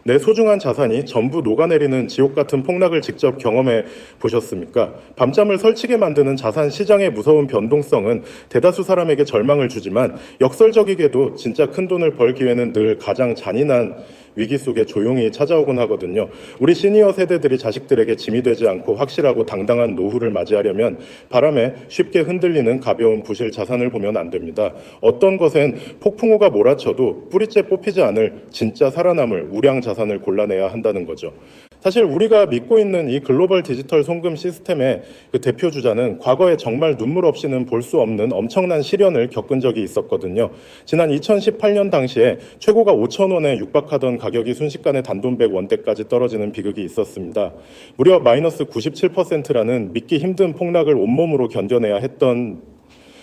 내 소중한 자산이 전부 녹아내리는 지옥 같은 폭락을 직접 경험해 보셨습니까? 밤잠을 설치게 만드는 자산 시장의 무서운 변동성은 대다수 사람에게 절망을 주지만 역설적이게도 진짜 큰 돈을 벌 기회는 늘 가장 잔인한 위기 속에 조용히 찾아오곤 하거든요. 우리 시니어 세대들이 자식들에게 짐이 되지 않고 확실하고 당당한 노후를 맞이하려면 바람에 쉽게 흔들리는 가벼운 부실 자산을 보면 안 됩니다. 어떤 것엔 폭풍우가 몰아쳐도 뿌리째 뽑히지 않을 진짜 살아남을 우량 자산을 골라내야 한다는 거죠. 사실 우리가 믿고 있는 이 글로벌 디지털 송금 시스템의 그 대표 주자는 과거에 정말 눈물 없이는 볼 수 없는 엄청난 시련을 겪은 적이 있었거든요. 지난 2018년 당시에 최고가 5,000원에 육박하던 가격이 순식간에 단돈 100원대까지 떨어지는 비극이 있었습니다. 무려 마이너스 97%라는 믿기 힘든 폭락을 온몸으로 견뎌내야 했던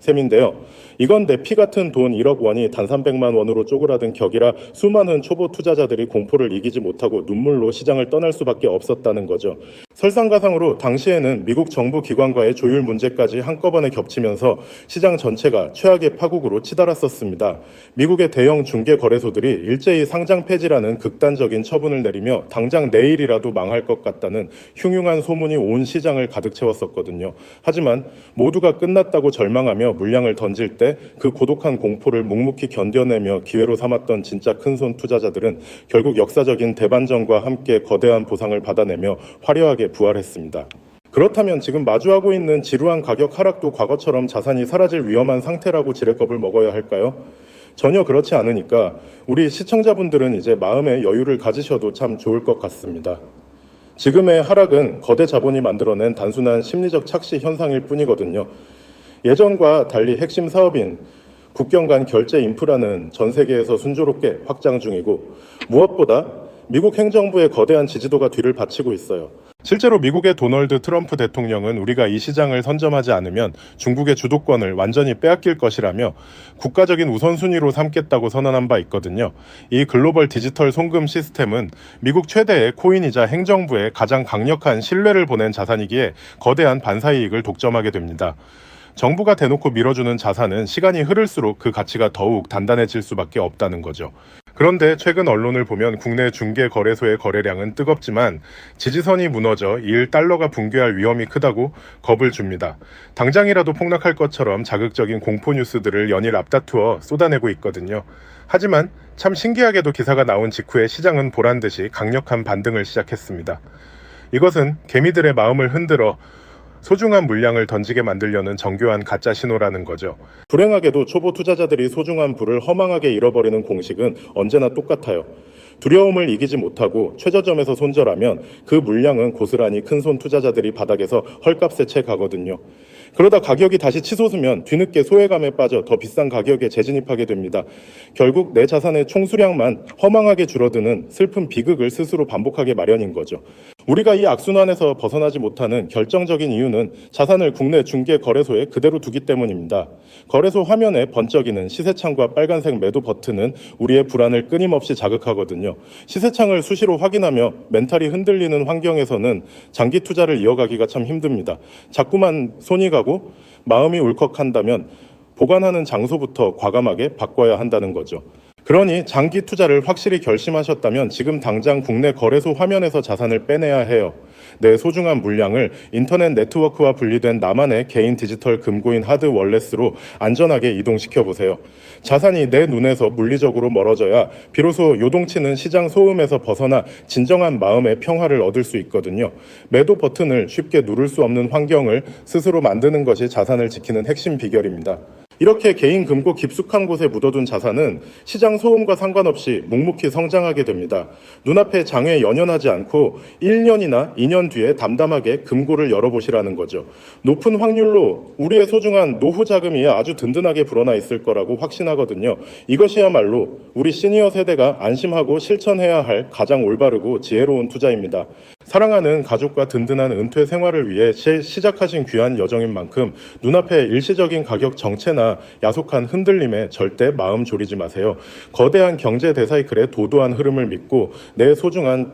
셈인데요. 이건 내 피 같은 돈 1억 원이 단 300만 원으로 쪼그라든 격이라 수많은 초보 투자자들이 공포를 이기지 못하고 눈물로 시장을 떠날 수밖에 없었다는 거죠. 설상가상으로 당시에는 미국 정부 기관과의 조율 문제까지 한꺼번에 겹치면서 시장 전체가 최악의 파국으로 치달았었습니다. 미국의 대형 중개 거래소들이 일제히 상장 폐지라는 극단적인 처분을 내리며 당장 내일이라도 망할 것 같다는 흉흉한 소문이 온 시장을 가득 채웠었거든요. 하지만 모두가 끝났다고 절망하며 물량을 던질 때 그 고독한 공포를 묵묵히 견뎌내며 기회로 삼았던 진짜 큰손 투자자들은 결국 역사적인 대반전과 함께 거대한 보상을 받아내며 화려하게 부활했습니다. 그렇다면 지금 마주하고 있는 지루한 가격 하락도 과거처럼 자산이 사라질 위험한 상태라고 지레겁을 먹어야 할까요? 전혀 그렇지 않으니까 우리 시청자분들은 이제 마음의 여유를 가지셔도 참 좋을 것 같습니다. 지금의 하락은 거대 자본이 만들어낸 단순한 심리적 착시 현상일 뿐이거든요. 예전과 달리 핵심 사업인 국경 간 결제 인프라는 전 세계에서 순조롭게 확장 중이고 무엇보다 미국 행정부의 거대한 지지도가 뒤를 받치고 있어요. 실제로 미국의 도널드 트럼프 대통령은 우리가 이 시장을 선점하지 않으면 중국의 주도권을 완전히 빼앗길 것이라며 국가적인 우선순위로 삼겠다고 선언한 바 있거든요. 이 글로벌 디지털 송금 시스템은 미국 최대의 코인이자 행정부에 가장 강력한 신뢰를 보낸 자산이기에 거대한 반사이익을 독점하게 됩니다. 정부가 대놓고 밀어주는 자산은 시간이 흐를수록 그 가치가 더욱 단단해질 수밖에 없다는 거죠. 그런데 최근 언론을 보면 국내 중개 거래소의 거래량은 뜨겁지만 지지선이 무너져 1달러가 붕괴할 위험이 크다고 겁을 줍니다. 당장이라도 폭락할 것처럼 자극적인 공포 뉴스들을 연일 앞다투어 쏟아내고 있거든요. 하지만 참 신기하게도 기사가 나온 직후에 시장은 보란듯이 강력한 반등을 시작했습니다. 이것은 개미들의 마음을 흔들어 소중한 물량을 던지게 만들려는 정교한 가짜 신호라는 거죠. 불행하게도 초보 투자자들이 소중한 부를 허망하게 잃어버리는 공식은 언제나 똑같아요. 두려움을 이기지 못하고 최저점에서 손절하면 그 물량은 고스란히 큰손 투자자들이 바닥에서 헐값에 채 가거든요. 그러다 가격이 다시 치솟으면 뒤늦게 소외감에 빠져 더 비싼 가격에 재진입하게 됩니다. 결국 내 자산의 총수량만 허망하게 줄어드는 슬픈 비극을 스스로 반복하게 마련인 거죠. 우리가 이 악순환에서 벗어나지 못하는 결정적인 이유는 자산을 국내 중개 거래소에 그대로 두기 때문입니다. 거래소 화면에 번쩍이는 시세창과 빨간색 매도 버튼은 우리의 불안을 끊임없이 자극하거든요. 시세창을 수시로 확인하며 멘탈이 흔들리는 환경에서는 장기 투자를 이어가기가 참 힘듭니다. 자꾸만 손이 가고 마음이 울컥한다면 보관하는 장소부터 과감하게 바꿔야 한다는 거죠. 그러니 장기 투자를 확실히 결심하셨다면 지금 당장 국내 거래소 화면에서 자산을 빼내야 해요. 내 소중한 물량을 인터넷 네트워크와 분리된 나만의 개인 디지털 금고인 하드 월렛으로 안전하게 이동시켜 보세요. 자산이 내 눈에서 물리적으로 멀어져야 비로소 요동치는 시장 소음에서 벗어나 진정한 마음의 평화를 얻을 수 있거든요. 매도 버튼을 쉽게 누를 수 없는 환경을 스스로 만드는 것이 자산을 지키는 핵심 비결입니다. 이렇게 개인 금고 깊숙한 곳에 묻어둔 자산은 시장 소음과 상관없이 묵묵히 성장하게 됩니다. 눈앞에 장에 연연하지 않고 1년이나 2년 뒤에 담담하게 금고를 열어보시라는 거죠. 높은 확률로 우리의 소중한 노후 자금이 아주 든든하게 불어나 있을 거라고 확신하거든요. 이것이야말로 우리 시니어 세대가 안심하고 실천해야 할 가장 올바르고 지혜로운 투자입니다. 사랑하는 가족과 든든한 은퇴 생활을 위해 시작하신 귀한 여정인 만큼 눈앞의 일시적인 가격 정체나 야속한 흔들림에 절대 마음 졸이지 마세요. 거대한 경제 대사이클의 도도한 흐름을 믿고 내 소중한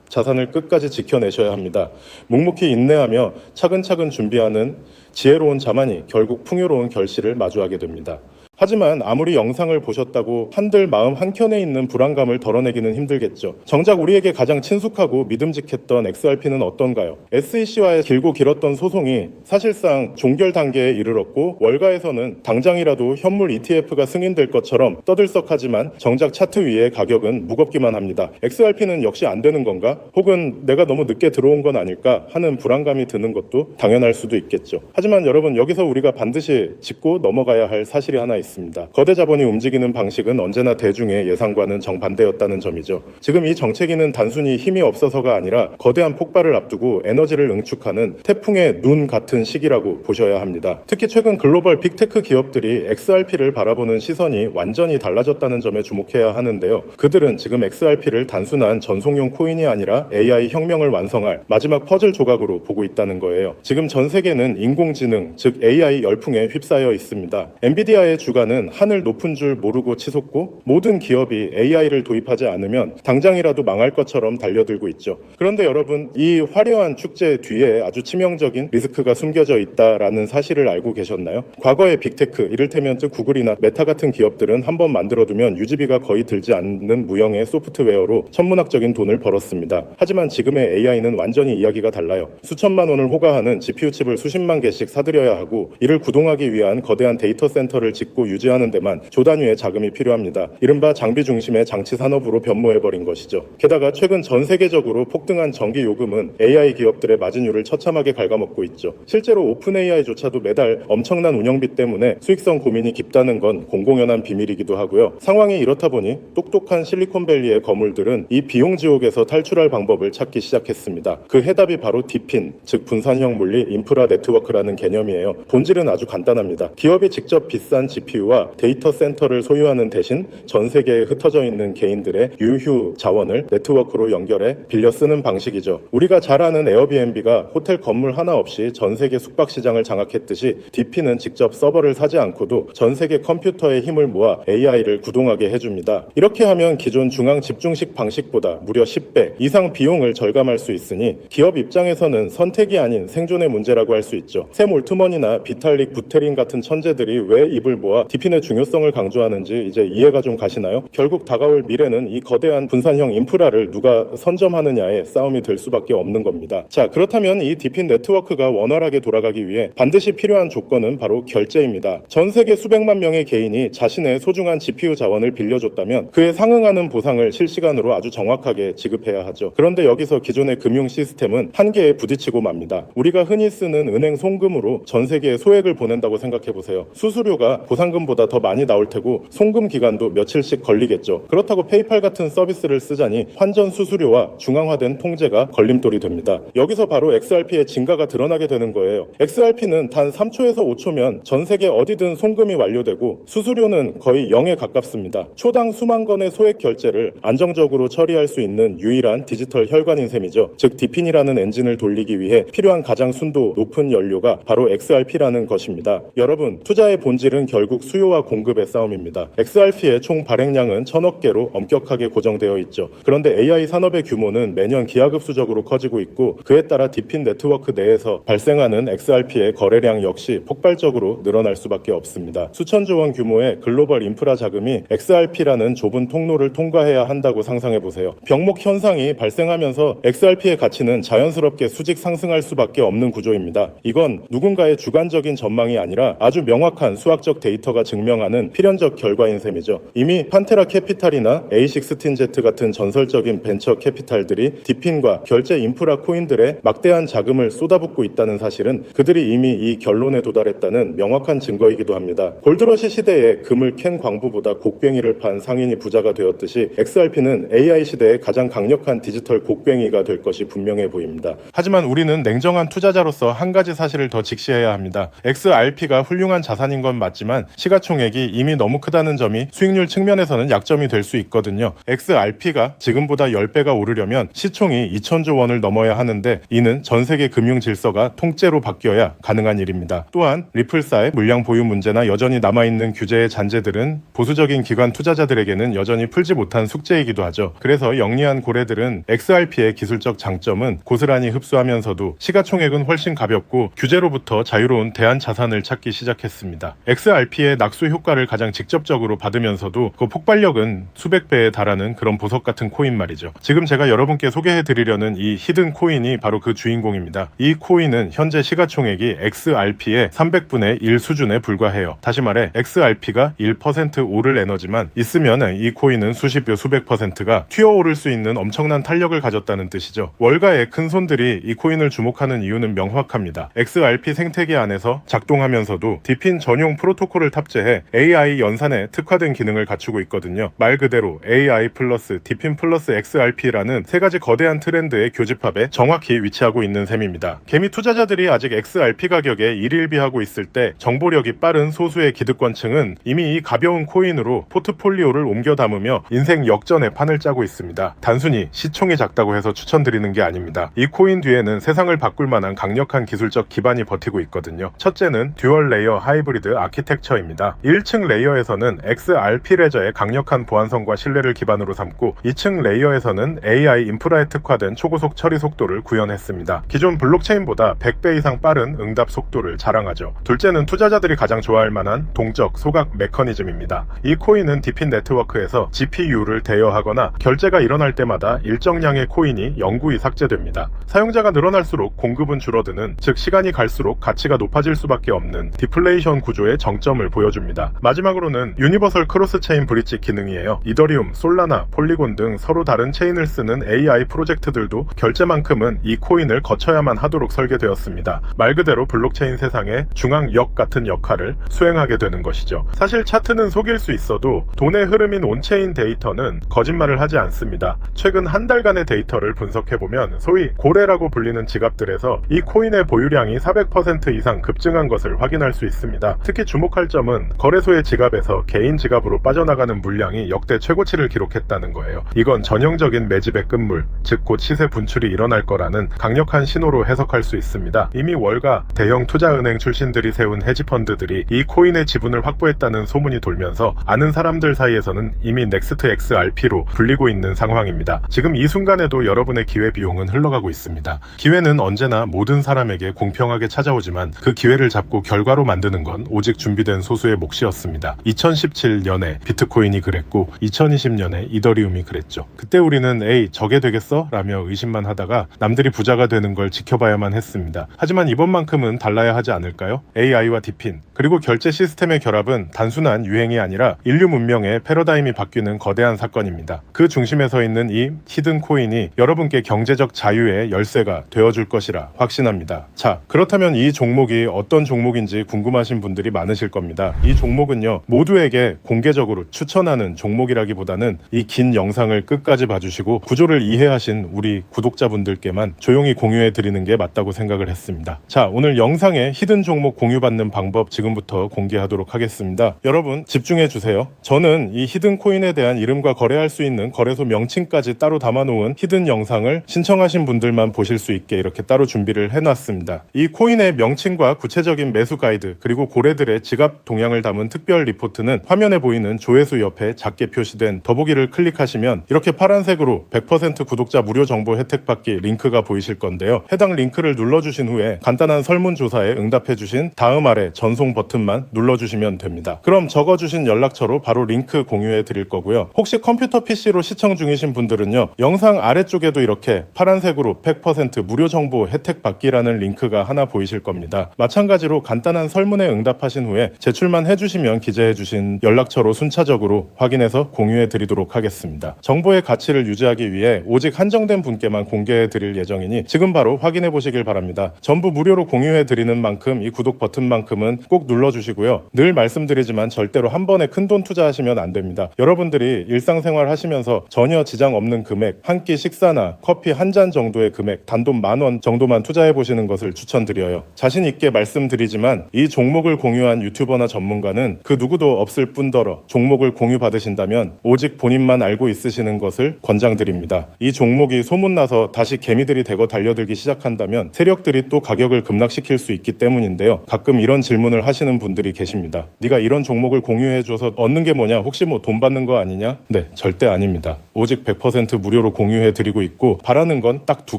자산을 끝까지 지켜내셔야 합니다. 묵묵히 인내하며 차근차근 준비하는 지혜로운 자만이 결국 풍요로운 결실을 마주하게 됩니다. 하지만 아무리 영상을 보셨다고 한들 마음 한켠에 있는 불안감을 덜어내기는 힘들겠죠. 정작 우리에게 가장 친숙하고 믿음직했던 XRP는 어떤가요? SEC와의 길고 길었던 소송이 사실상 종결 단계에 이르렀고 월가에서는 당장이라도 현물 ETF가 승인될 것처럼 떠들썩하지만 정작 차트 위의 가격은 무겁기만 합니다. XRP는 역시 안 되는 건가? 혹은 내가 너무 늦게 들어온 건 아닐까 하는 불안감이 드는 것도 당연할 수도 있겠죠. 하지만 여러분, 여기서 우리가 반드시 짚고 넘어가야 할 사실이 하나 있습니다. 거대 자본이 움직이는 방식은 언제나 대중의 예상과는 정반대였다는 점이죠. 지금 이 정체기는 단순히 힘이 없어서가 아니라 거대한 폭발을 앞두고 에너지를 응축하는 태풍의 눈 같은 시기라고 보셔야 합니다. 특히 최근 글로벌 빅테크 기업들이 XRP를 바라보는 시선이 완전히 달라졌다는 점에 주목해야 하는데요. 그들은 지금 XRP를 단순한 전송용 코인이 아니라 AI 혁명을 완성할 마지막 퍼즐 조각으로 보고 있다는 거예요. 지금 전 세계는 인공지능, 즉 AI 열풍에 휩싸여 있습니다. 엔비디아의 주가는 하늘 높은 줄 모르고 치솟고 모든 기업이 AI를 도입하지 않으면 당장이라도 망할 것처럼 달려들고 있죠. 그런데 여러분, 이 화려한 축제 뒤에 아주 치명적인 리스크가 숨겨져 있다라는 사실을 알고 계셨나요? 과거의 빅테크, 이를테면 구글이나 메타 같은 기업들은 한번 만들어두면 유지비가 거의 들지 않는 무형의 소프트웨어로 천문학적인 돈을 벌었습니다. 하지만 지금의 AI는 완전히 이야기가 달라요. 수천만 원을 호가하는 GPU 칩을 수십만 개씩 사들여야 하고 이를 구동하기 위한 거대한 데이터 센터를 짓고 유지하는 데만 조단위의 자금이 필요합니다. 이른바 장비 중심의 장치 산업으로 변모해버린 것이죠. 게다가 최근 전 세계적으로 폭등한 전기 요금은 AI 기업들의 마진율을 처참하게 갉아먹고 있죠. 실제로 오픈 AI조차도 매달 엄청난 운영비 때문에 수익성 고민이 깊다는 건 공공연한 비밀이기도 하고요. 상황이 이렇다 보니 똑똑한 실리콘밸리의 거물들은 이 비용 지옥에서 탈출할 방법을 찾기 시작했습니다. 그 해답이 바로 디핀, 즉 분산형 물리 인프라 네트워크라는 개념이에요. 본질은 아주 간단합니다. 기업이 직접 비싼 GPU와 데이터 센터를 소유하는 대신 전 세계에 흩어져 있는 개인들의 유휴 자원을 네트워크로 연결해 빌려 쓰는 방식이죠. 우리가 잘 아는 에어비앤비가 호텔 건물 하나 없이 전 세계 숙박 시장을 장악했듯이 디핀은 직접 서버를 사지 않고도 전 세계 컴퓨터의 힘을 모아 AI를 구동하게 해줍니다. 이렇게 하면 기존 중앙 집중식 방식보다 무려 10배 이상 비용을 절감할 수 있으니 기업 입장에서는 선택이 아닌 생존의 문제라고 할 수 있죠. 샘 올트먼이나 비탈릭 부테린 같은 천재들이 왜 입을 모아 디핀의 중요성을 강조하는지 이제 이해가 좀 가시나요? 결국 다가올 미래는 이 거대한 분산형 인프라를 누가 선점하느냐의 싸움이 될 수밖에 없는 겁니다. 자, 그렇다면 이 디핀 네트워크가 원활하게 돌아가기 위해 반드시 필요한 조건은 바로 결제입니다. 전 세계 수백만 명의 개인이 자신의 소중한 GPU 자원을 빌려줬다면 그에 상응하는 보상을 실시간으로 아주 정확하게 지급해야 하죠. 그런데 여기서 기존의 금융 시스템은 한계에 부딪히고 맙니다. 우리가 흔히 쓰는 은행 송금으로 전 세계에 소액을 보낸다고 생각해보세요. 수수료가 보상금보다 더 많이 나올 테고 송금 기간도 며칠씩 걸리겠죠. 그렇다고 페이팔 같은 서비스를 쓰자니 환전 수수료와 중앙화된 통제가 걸림돌이 됩니다. 여기서 바로 XRP의 진가가 드러나게 되는 거예요. XRP는 단 3초에서 5초면 전 세계 어디든 송금이 완료되고 수수료는 거의 0에 가깝습니다. 초당 수만 건의 소액 결제를 안정적으로 처리할 수 있는 유일한 디지털 혈관인 셈이죠. 즉 디핀이라는 엔진을 돌리기 위해 필요한 가장 순도 높은 연료가 바로 XRP라는 것입니다. 여러분, 투자의 본질은 결국 수요와 공급의 싸움입니다. XRP의 총 발행량은 1000억 개로 엄격하게 고정되어 있죠. 그런데 AI 산업의 규모는 매년 기하급수적으로 커지고 있고 그에 따라 디핀 네트워크 내에서 발생하는 XRP의 거래량 역시 폭발적으로 늘어날 수밖에 없습니다. 수천조 원 규모의 글로벌 인프라 자금이 XRP라는 좁은 통로를 통과해야 한다고 상상해보세요. 병목 현상이 발생하면서 XRP의 가치는 자연스럽게 수직 상승할 수밖에 없는 구조입니다. 이건 누군가의 주관적인 전망이 아니라 아주 명확한 수학적 데이터가 증명하는 필연적 결과인 셈이죠. 이미 판테라 캐피탈이나 A16Z 같은 전설적인 벤처 캐피탈들이 디핀과 결제 인프라 코인들의 막대한 자금을 쏟아붓고 있다는 사실은 그들이 이미 이 결론에 도달했다는 명확한 증거이기도 합니다. 골드러시 시대에 금을 캔 광부보다 곡괭이를 판 상인이 부자가 되었듯이 XRP는 AI 시대의 가장 강력한 디지털 곡괭이가 될 것이 분명해 보입니다. 하지만 우리는 냉정한 투자자로서 한 가지 사실을 더 직시해야 합니다. XRP가 훌륭한 자산인 건 맞지만 시가총액이 이미 너무 크다는 점이 수익률 측면에서는 약점이 될 수 있거든요. XRP가 지금보다 10배가 오르려면 시총이 2000조 원을 넘어야 하는데 이는 전 세계 금융 질서가 통째로 바뀌어야 가능한 일입니다. 또한 리플사의 물량 보유 문제나 여전히 남아있는 규제의 잔재들은 보수적인 기관 투자자들에게는 여전히 풀지 못한 숙제이기도 하죠. 그래서 영리한 고래들은 XRP의 기술적 장점은 고스란히 흡수하면서도 시가총액은 훨씬 가볍고 규제로부터 자유로운 대안 자산을 찾기 시작했습니다. XRP의 XRP의 낙수 효과를 가장 직접적으로 받으면서도 그 폭발력은 수백 배에 달하는 그런 보석 같은 코인 말이죠. 지금 제가 여러분께 소개해드리려는 이 히든 코인이 바로 그 주인공입니다. 이 코인은 현재 시가총액이 XRP의 300분의 1 수준에 불과해요. 다시 말해 XRP가 1% 오를 에너지만 있으면 이 코인은 수십여 수백 %가 튀어오를 수 있는 엄청난 탄력을 가졌다는 뜻이죠. 월가의 큰 손들이 이 코인을 주목하는 이유는 명확합니다. XRP 생태계 안에서 작동하면서도 디핀 전용 프로토콜을 탑재해 AI 연산에 특화된 기능을 갖추고 있거든요. 말 그대로 AI 플러스 디핀 플러스 XRP라는 세 가지 거대한 트렌드의 교집합에 정확히 위치하고 있는 셈입니다. 개미 투자자들이 아직 XRP 가격에 일일비하고 있을 때 정보력이 빠른 소수의 기득권층은 이미 이 가벼운 코인으로 포트폴리오를 옮겨 담으며 인생 역전의 판을 짜고 있습니다. 단순히 시총이 작다고 해서 추천드리는 게 아닙니다. 이 코인 뒤에는 세상을 바꿀 만한 강력한 기술적 기반이 버티고 있거든요. 첫째는 듀얼 레이어 하이브리드 아키텍처입니다. 1층 레이어에서는 XRP 레저의 강력한 보안성과 신뢰를 기반으로 삼고 2층 레이어에서는 AI 인프라에 특화된 초고속 처리 속도를 구현했습니다. 기존 블록체인보다 100배 이상 빠른 응답 속도를 자랑하죠. 둘째는 투자자들이 가장 좋아할 만한 동적 소각 메커니즘입니다. 이 코인은 디핀 네트워크에서 GPU를 대여하거나 결제가 일어날 때마다 일정량의 코인이 영구히 삭제됩니다. 사용자가 늘어날수록 공급은 줄어드는, 즉 시간이 갈수록 가치가 높아질 수밖에 없는 디플레이션 구조의 정점을 보여줍니다. 마지막으로는 유니버설 크로스 체인 브릿지 기능이에요. 이더리움, 솔라나, 폴리곤 등 서로 다른 체인을 쓰는 AI 프로젝트들도 결제만큼은 이 코인을 거쳐야만 하도록 설계되었습니다. 말 그대로 블록체인 세상의 중앙역 같은 역할을 수행하게 되는 것이죠. 사실 차트는 속일 수 있어도 돈의 흐름인 온체인 데이터는 거짓말을 하지 않습니다. 최근 한 달간의 데이터를 분석해보면 소위 고래라고 불리는 지갑들에서 이 코인의 보유량이 400% 이상 급증한 것을 확인할 수 있습니다. 특히 주목할 점은 거래소의 지갑에서 개인 지갑으로 빠져나가는 물량이 역대 최고치를 기록했다는 거예요. 이건 전형적인 매집의 끝물, 즉 곧 시세 분출이 일어날 거라는 강력한 신호로 해석할 수 있습니다. 이미 월가 대형 투자은행 출신들이 세운 헤지펀드들이 이 코인의 지분을 확보했다는 소문이 돌면서 아는 사람들 사이에서는 이미 넥스트 XRP로 불리고 있는 상황입니다. 지금 이 순간에도 여러분의 기회비용은 흘러가고 있습니다. 기회는 언제나 모든 사람에게 공평하게 찾아오지만 그 기회를 잡고 결과로 만드는 건 오직 준비된 소수의 몫이었습니다. 2017년에 비트코인이 그랬고 2020년에 이더리움이 그랬죠. 그때 우리는 에이 저게 되겠어? 라며 의심만 하다가 남들이 부자가 되는 걸 지켜봐야만 했습니다. 하지만 이번만큼은 달라야 하지 않을까요? AI와 디핀 그리고 결제 시스템의 결합은 단순한 유행이 아니라 인류 문명의 패러다임이 바뀌는 거대한 사건입니다. 그 중심에 서 있는 이 히든 코인이 여러분께 경제적 자유의 열쇠가 되어줄 것이라 확신합니다. 자, 그렇다면 이 종목이 어떤 종목인지 궁금하신 분들이 많으실 겁니다. 이 종목은요, 모두에게 공개적으로 추천하는 종목이라기보다는 이 긴 영상을 끝까지 봐주시고 구조를 이해하신 우리 구독자분들께만 조용히 공유해드리는 게 맞다고 생각을 했습니다. 자, 오늘 영상에 히든 종목 공유받는 방법 지금부터 공개하도록 하겠습니다. 여러분 집중해주세요. 저는 이 히든 코인에 대한 이름과 거래할 수 있는 거래소 명칭까지 따로 담아놓은 히든 영상을 신청하신 분들만 보실 수 있게 이렇게 따로 준비를 해놨습니다. 이 코인의 명칭과 구체적인 매수 가이드 그리고 고래들의 지갑 동향을 담은 특별 리포트는 화면에 보이는 조회수 옆에 작게 표시된 더보기를 클릭하시면 이렇게 파란색으로 100% 구독자 무료 정보 혜택 받기 링크가 보이실 건데요. 해당 링크를 눌러주신 후에 간단한 설문조사에 응답해주신 다음 아래 전송 버튼만 눌러주시면 됩니다. 그럼 적어주신 연락처로 바로 링크 공유해 드릴 거고요. 혹시 컴퓨터 PC로 시청 중이신 분들은요, 영상 아래쪽에도 이렇게 파란색으로 100% 무료 정보 혜택 받기라는 링크가 하나 보이실 겁니다. 마찬가지로 간단한 설문에 응답하신 후에 제출만 해주시면 기재해주신 연락처로 순차적으로 확인해서 공유해 드리도록 하겠습니다. 정보의 가치를 유지하기 위해 오직 한정된 분께만 공개해 드릴 예정이니 지금 바로 확인해 보시길 바랍니다. 전부 무료로 공유해 드리는 만큼 이 구독 버튼만큼은 꼭 눌러주시고요. 늘 말씀드리지만 절대로 한 번에 큰돈 투자하시면 안 됩니다. 여러분들이 일상생활 하시면서 전혀 지장 없는 금액, 한 끼 식사나 커피 한 잔 정도의 금액, 단돈 10,000원 정도만 투자해 보시는 것을 추천드려요. 자신 있게 말씀드리지만 이 종목을 공유한 유튜버나 전문가는 그 누구도 없을 뿐더러 종목을 공유받으신다면 오직 본인만 알고 있으시는 것을 권장드립니다. 이 종목이 소문나서 다시 개미들이 대거 달려들기 시작한다면 세력들이 또 가격을 급락시킬 수 있기 때문인데요. 가끔 이런 질문을 하시는 분들이 계십니다. 네가 이런 종목을 공유해줘서 얻는 게 뭐냐? 혹시 뭐 돈 받는 거 아니냐? 네, 절대 아닙니다. 오직 100% 무료로 공유해드리고 있고 바라는 건 딱 두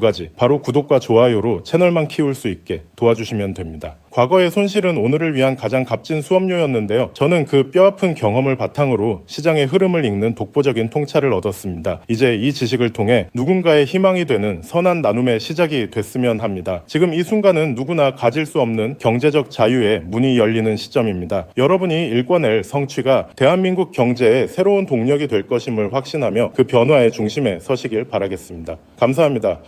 가지. 바로 구독과 좋아요로 채널만 키울 수 있게 도와주시면 됩니다. 과거의 손실은 오늘을 위한 가장 값진 수업료였는데요. 저는 그 뼈아픈 경험을 바탕으로 시장의 흐름을 읽는 독보적인 통찰을 얻었습니다. 이제 이 지식을 통해 누군가의 희망이 되는 선한 나눔의 시작이 됐으면 합니다. 지금 이 순간은 누구나 가질 수 없는 경제적 자유의 문이 열리는 시점입니다. 여러분이 읽어낼 성취가 대한민국 경제의 새로운 동력이 될 것임을 확신하며 그 변화의 중심에 서시길 바라겠습니다. 감사합니다.